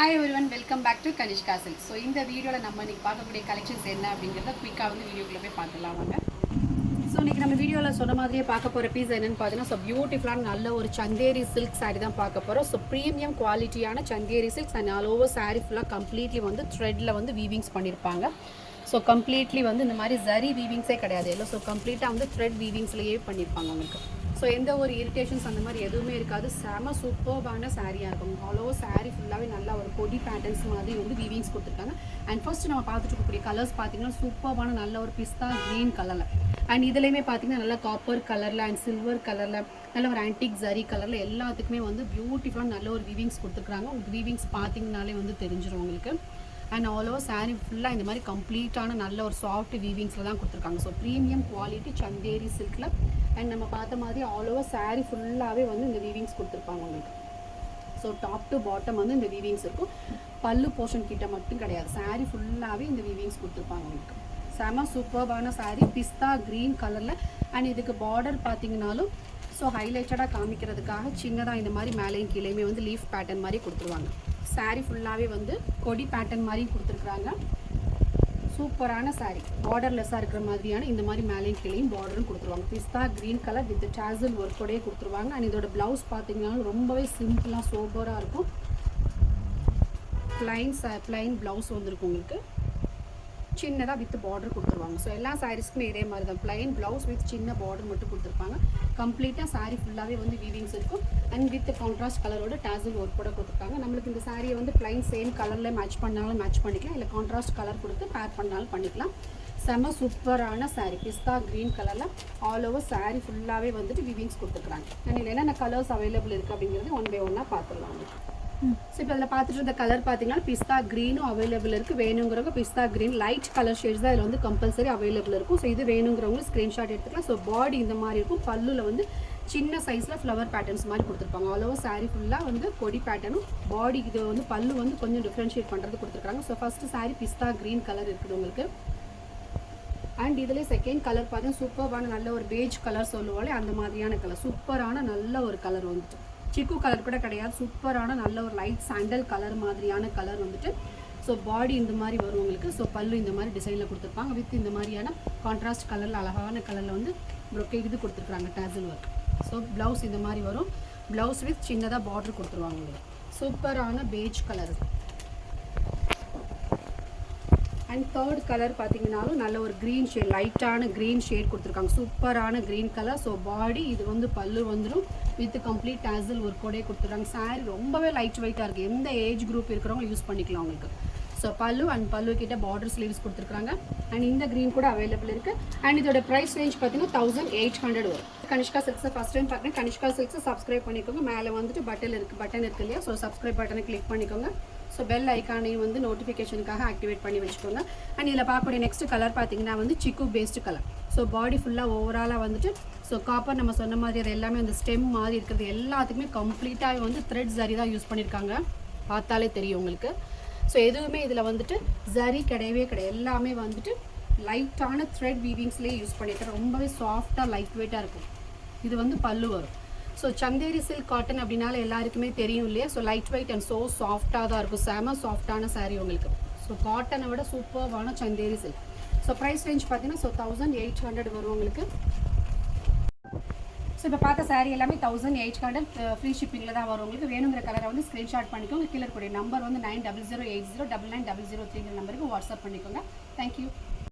Hi everyone, welcome back to Kanishka silk. So இந்த வீடியோவில் நம்ம இன்றைக்கி பார்க்கக்கூடிய கலெக்ஷன்ஸ் என்ன அப்படிங்கிறத குயிக்காக வந்து வீடியோக்குள்ளே போய் பார்த்துலாம் வாங்க. ஸோ இன்றைக்கி நம்ம வீடியோவில் சொன்ன மாதிரியே பார்க்க போகிற பீஸ் என்னென்னு பார்த்தீங்கன்னா, ஸோ பியூட்டிஃபுல்லான நல்ல ஒரு சந்தேரி சில்க் சாரீ தான் பார்க்க போகிறோம். ஸோ ப்ரீமியம் குவாலிட்டியான Chanderi silks and all over sari ஃபுல்லாக கம்ப்ளீட்லி வந்து த்ரெட்டில் வந்து வீவிங்ஸ் பண்ணியிருப்பாங்க. ஸோ கம்ப்ளீட்லி வந்து இந்த மாதிரி ஜரி வீவிங்ஸே கிடையாது, இல்லை ஸோ கம்ப்ளீட்டாக வந்து த்ரெட் வீவிங்ஸ்லேயே பண்ணியிருப்பாங்க உங்களுக்கு. ஸோ எந்த ஒரு இரிட்டேஷன்ஸ் அந்த மாதிரி எதுவுமே இருக்காது. செம சூப்பர்பான சாரியாக இருக்கும். ஆல் ஓவர் சாரீ ஃபுல்லாகவே நல்லா ஒரு கொடி பேட்டர்ன்ஸ் மாதிரி வந்து வீவிங்ஸ் கொடுத்துருக்காங்க. அண்ட் ஃபர்ஸ்ட் நம்ம பார்த்துட்டு இருக்கக்கூடிய கலர்ஸ் பார்த்தீங்கன்னா சூப்பர்பான நல்ல ஒரு பிஸ்தா க்ரீன் கலரில், அண்ட் இதுலேயுமே பார்த்தீங்கன்னா நல்லா காப்பர் கலரில் அண்ட் சில்வர் கலரில் நல்ல ஒரு ஆன்டிக் ஜரி கலரில் எல்லாத்துக்குமே வந்து பியூட்டிஃபுல்லாக நல்ல ஒரு வீவிங்ஸ் கொடுத்துருக்காங்க. உங்களுக்கு வீவிங்ஸ் பார்த்தீங்கனாலே வந்து தெரிஞ்சிடும் உங்களுக்கு. அண்ட் ஆல் ஓவர் சாரீ ஃபுல்லாக இந்த மாதிரி கம்ப்ளீட்டான நல்ல ஒரு சாஃப்ட் வீவிங்ஸில் தான் கொடுத்துருக்காங்க. ஸோ ப்ரீமியம் குவாலிட்டி சந்தேரி சில்கில். அண்ட் நம்ம பார்த்த மாதிரி ஆல் ஓவர் சாரீ ஃபுல்லாகவே வந்து இந்த வீவிங்ஸ் கொடுத்துருப்பாங்க உங்களுக்கு. ஸோ டாப் டு பாட்டம் வந்து இந்த வீவிங்ஸ் இருக்கும். பல்லு போர்ஷன் கிட்ட மட்டும் கிடையாது, சாரீ ஃபுல்லாகவே இந்த வீவிங்ஸ் கொடுத்துருப்பாங்க உங்களுக்கு. செம சூப்பர்பான சாரீ பிஸ்தா க்ரீன் கலரில். அண்ட் இதுக்கு பார்டர் பார்த்தீங்கன்னாலும் ஸோ ஹைலைட்டடாக காமிக்கிறதுக்காக சின்னதாக இந்த மாதிரி மேலேயும் கீழேயுமே வந்து லீஃப் பேட்டர்ன் மாதிரி கொடுத்துருவாங்க. சாரீ ஃபுல்லாகவே வந்து கொடி பேட்டர்ன் மாதிரி கொடுத்துருக்குறாங்க. சூப்பரான சாரீ, பார்டர்லெஸ்ஸாக இருக்கிற மாதிரியான இந்த மாதிரி மேலேயும் கீழேயும் பார்டரும் கொடுத்துருவாங்க. பிஸ்தா க்ரீன் கலர் வித் டாசல் ஒர்க்கோடையே கொடுத்துருவாங்க. அண்ட் இதோட ப்ளவுஸ் பார்த்தீங்கன்னா ரொம்பவே சிம்பிளாக சோபராக இருக்கும். ப்ளைன் ப்ளவுஸ் வந்துருக்கும் உங்களுக்கு, சின்னதாக வித் பார்டர் கொடுத்துருவாங்க. ஸோ எல்லா சாரீஸ்க்குமே இதே மாதிரி தான், ப்ளைன் ப்ளவுஸ் வித் சின்ன பார்டர் மட்டும் கொடுத்துருப்பாங்க. கம்ப்ளீட்டாக சாரீ ஃபுல்லாகவே வந்து வீவிங்ஸ் இருக்கும். அண்ட் வித் கான்ட்ராஸ்ட் கலரோட டாசல் ஒர்க் கூட கொடுத்துருக்காங்க. நம்மளுக்கு இந்த சாரியை வந்து ப்ளைன் சேம் கலரில் மேட்ச் பண்ணாலும் மேட்ச் பண்ணிக்கலாம், இல்லை கான்ட்ராஸ்ட் கலர் கொடுத்து பேர் பண்ணாலும் பண்ணிக்கலாம். செம சூப்பரான சாரீ பிஸ்தா க்ரீன் கலரில் ஆல் ஓவர் சாரீ ஃபுல்லாகவே வந்துட்டு வீவிங்ஸ் கொடுத்துருக்குறாங்க. அண்ட் இதில் என்னென்ன கலர்ஸ் அவைலபிள் இருக்குது அப்படிங்கிறது ஒன் பை ஒன்னாக பார்த்துடலாம். ஸோ இப்போ அதில் பார்த்துட்டு இருந்த கலர் பார்த்தீங்கன்னா பிஸ்தா க்ரீனும் அவைலபிள் இருக்குது. வேணுங்கிறவங்க பிஸ்தா க்ரீன் லைட் கலர் ஷேட்ஸ் தான் இதில் வந்து கம்பல்சரி அவைலபிள் இருக்கும். ஸோ இது வேணுங்கிறவங்க ஸ்க்ரீன்ஷாட் எடுத்துக்கலாம். ஸோ பாடி இந்த மாதிரி இருக்கும். பல்லுவில் வந்து சின்ன சைஸில் ஃப்ளவர் பேட்டர்ன்ஸ் மாதிரி கொடுத்துருப்பாங்க. ஆல் ஓவர் சாரீ ஃபுல்லாக வந்து கொடி பேட்டர்னும், பாடி இது வந்து பல்லு வந்து கொஞ்சம் டிஃப்ரென்ஷியேட் பண்ணுறது கொடுத்துருக்காங்க. ஸோ ஃபஸ்ட்டு சாரீ பிஸ்தா க்ரீன் கலர் இருக்குது உங்களுக்கு. அண்ட் இதில் செகண்ட் கலர் பார்த்தீங்கன்னா சூப்பரான நல்ல ஒரு பேஜ் கலர் சொல்லுவாங்களே அந்த மாதிரியான கலர், சூப்பரான நல்ல ஒரு கலர் வந்துட்டு சிக்கு கலர் கூட கிடையாது, சூப்பரான நல்ல ஒரு லைட் சாண்டல் கலர் மாதிரியான கலர் வந்துட்டு. ஸோ பாடி இந்த மாதிரி வரும் உங்களுக்கு. ஸோ பல்லு இந்த மாதிரி டிசைனில் கொடுத்துருப்பாங்க. வித் இந்த மாதிரியான கான்ட்ராஸ்ட் கலரில் அழகான கலரில் வந்து இது கொடுத்துருக்குறாங்க டாசல் ஒர்க். ஸோ ப்ளவுஸ் இந்த மாதிரி வரும். ப்ளவுஸ் வித் சின்னதாக பார்டர் கொடுத்துருவாங்க உங்களுக்கு. சூப்பரான beige colour. And third colour பார்த்தீங்கன்னாலும் நல்ல ஒரு க்ரீன் ஷேட், லைட்டான க்ரீன் ஷேட் கொடுத்துருக்காங்க. சூப்பரான க்ரீன் கலர். ஸோ பாடி இது வந்து பல்லு வந்துடும் வித் கம்ப்ளீட் டாசல் ஒர்க்கோடே கொடுத்துருக்காங்க. சாரீ ரொம்பவே லைட் வெயிட்டாக இருக்குது, எந்த ஏஜ் குரூப் இருக்கிறவங்க யூஸ் பண்ணிக்கலாம் உங்களுக்கு. ஸோ பல்லு அண்ட் பல்லு கிட்ட பார்டர் ஸ்லீவ்ஸ் கொடுத்துருக்காங்க. அண்ட் இந்த க்ரீன் கூட அவைலபிள் இருக்குது. அண்ட் இதோட ப்ரைஸ் ரேஞ்ச் பார்த்தீங்கன்னா 1800 வரும். கனிஷ்கா சில்க்ஸை ஃபஸ்ட் டைம் பார்க்குறேன், கனிஷ்கா சில்க்ஸை சப்ஸ்கிரைப் பண்ணிக்கோங்க. மேலே வந்துட்டு பட்டன் இருக்குது இல்லையா, ஸோ சப்ஸ்கிரைப் பட்டனை கிளிக் பண்ணிக்கோங்க. ஸோ பெல் ஐக்கானையும் வந்து நோட்டிஃபிகேஷனுக்காக ஆக்டிவேட் பண்ணி வச்சுக்கோங்க. அண்ட் இதில் பார்க்கக்கூடிய நெக்ஸ்ட் கலர் பார்த்தீங்கன்னா வந்து சிக்கு பேஸ்டு கலர். ஸோ பாடி ஃபுல்லாக ஓவராலாக வந்துட்டு ஸோ காப்பர் நம்ம சொன்ன மாதிரி அது எல்லாமே அந்த ஸ்டெம் மாதிரி இருக்கிறது எல்லாத்துக்குமே கம்ப்ளீட்டாக வந்து த்ரெட் ஜரி தான் யூஸ் பண்ணியிருக்காங்க, பார்த்தாலே தெரியும் உங்களுக்கு. ஸோ எதுவுமே இதில் வந்துட்டு ஜரி கிடையவே கிடையாது, எல்லாமே வந்துட்டு லைட்டான த்ரெட் வீவிங்ஸ்லேயே யூஸ் பண்ணியிருக்காங்க. ரொம்பவே சாஃப்டாக லைட் வெயிட்டாக இருக்கும். இது வந்து பல்லு வரும். ஸோ சந்தேரி சில்க் காட்டன் அப்படின்னால எல்லாருக்குமே தெரியும் இல்லையா. So light weight and so சாஃப்டாக தான் இருக்கும். செம சாஃப்டான சாரீ உங்களுக்கு. ஸோ காட்டனை விட சூப்பர்வான Chanderi silk. So price range பார்த்தீங்கன்னா ஸோ 1800 வரும் உங்களுக்கு. ஸோ இப்போ பார்த்த சாரீ எல்லாமே 1800 ஃப்ரீ ஷிப்பிங்கில் தான் வரும் உங்களுக்கு. வேணுங்கிற கலரை வந்து ஸ்க்ரீன்ஷாட் பண்ணிக்கோங்க. கீழே இருக்கக்கூடிய நம்பர் வந்து 9008099003 நம்பருக்கு வாட்ஸ்அப் பண்ணிக்கோங்க. தேங்க்யூ.